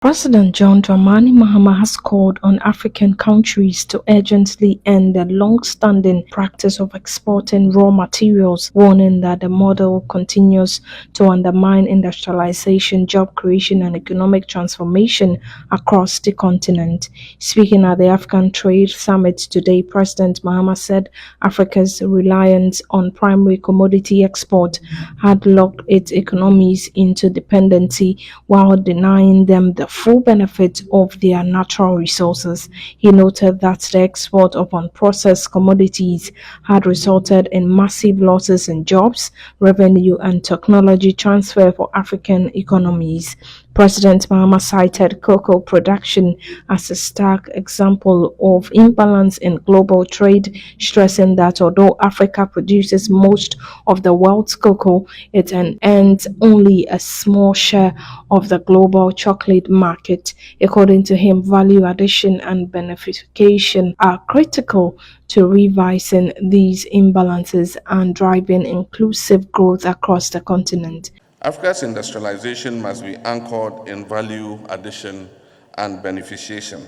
President John Dramani Mahama has called on African countries to urgently end the long-standing practice of exporting raw materials, warning that the model continues to undermine industrialization, job creation, and economic transformation across the continent. Speaking at the African Trade Summit today, President Mahama said Africa's reliance on primary commodity export had locked its economies into dependency while denying them the full benefit of their natural resources. He noted that the export of unprocessed commodities had resulted in massive losses in jobs, revenue, and technology transfer for African economies. President Mahama cited cocoa production as a stark example of imbalance in global trade, stressing that although Africa produces most of the world's cocoa, it earns only a small share of the global chocolate market. According to him, value addition and beneficiation are critical to revising these imbalances and driving inclusive growth across the continent. Africa's industrialization must be anchored in value addition and beneficiation.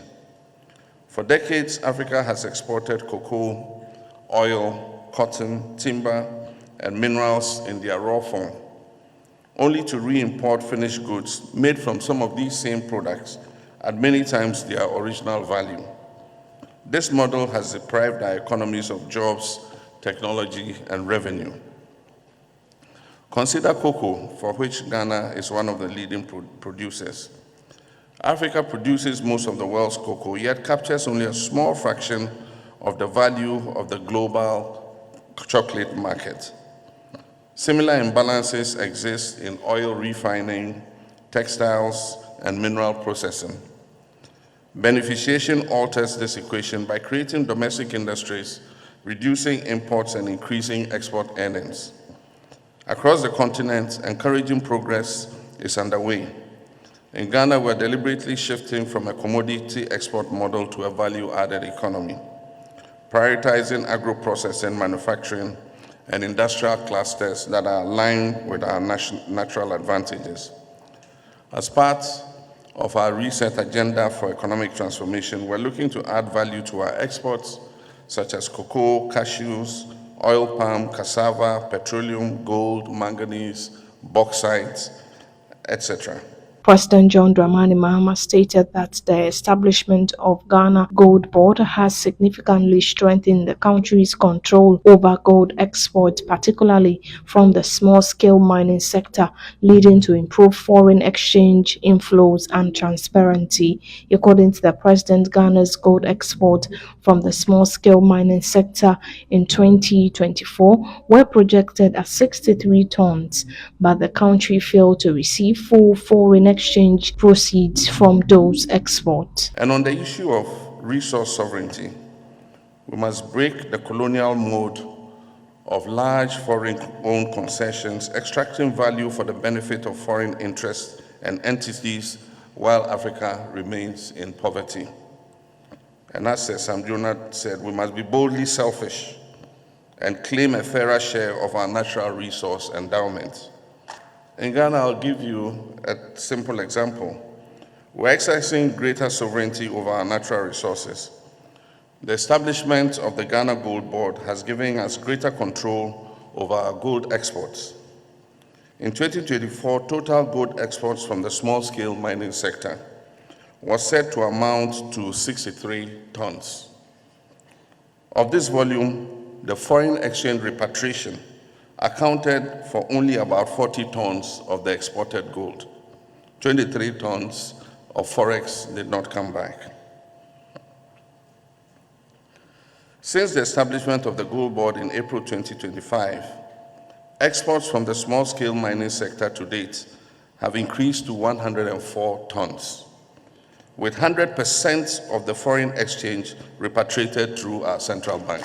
For decades, Africa has exported cocoa, oil, cotton, timber, and minerals in their raw form, only to re-import finished goods made from some of these same products at many times their original value. This model has deprived our economies of jobs, technology, and revenue. Consider cocoa, for which Ghana is one of the leading producers. Africa produces most of the world's cocoa, yet captures only a small fraction of the value of the global chocolate market. Similar imbalances exist in oil refining, textiles, and mineral processing. Beneficiation alters this equation by creating domestic industries, reducing imports, and increasing export earnings. Across the continent, encouraging progress is underway. In Ghana, we're deliberately shifting from a commodity export model to a value-added economy, prioritizing agro-processing, manufacturing, and industrial clusters that are aligned with our natural advantages. As part of our reset agenda for economic transformation, we're looking to add value to our exports, such as cocoa, cashews, oil palm, cassava, petroleum, gold, manganese, bauxite, etc. President John Dramani Mahama stated that the establishment of Ghana Gold Board has significantly strengthened the country's control over gold exports, particularly from the small-scale mining sector, leading to improved foreign exchange inflows and transparency. According to the president, Ghana's gold export from the small-scale mining sector in 2024 were projected at 63 tons, but the country failed to receive full foreign exchange proceeds from those exports. And on the issue of resource sovereignty, we must break the colonial mode of large foreign-owned concessions, extracting value for the benefit of foreign interests and entities while Africa remains in poverty. And as Sam Jonah said, we must be boldly selfish and claim a fairer share of our natural resource endowment. In Ghana, I'll give you a simple example. We're exercising greater sovereignty over our natural resources. The establishment of the Ghana Gold Board has given us greater control over our gold exports. In 2024, total gold exports from the small-scale mining sector was said to amount to 63 tons. Of this volume, the foreign exchange repatriation accounted for only about 40 tons of the exported gold. 23 tons of forex did not come back. Since the establishment of the Gold Board in April 2025, exports from the small-scale mining sector to date have increased to 104 tons, with 100% of the foreign exchange repatriated through our central bank.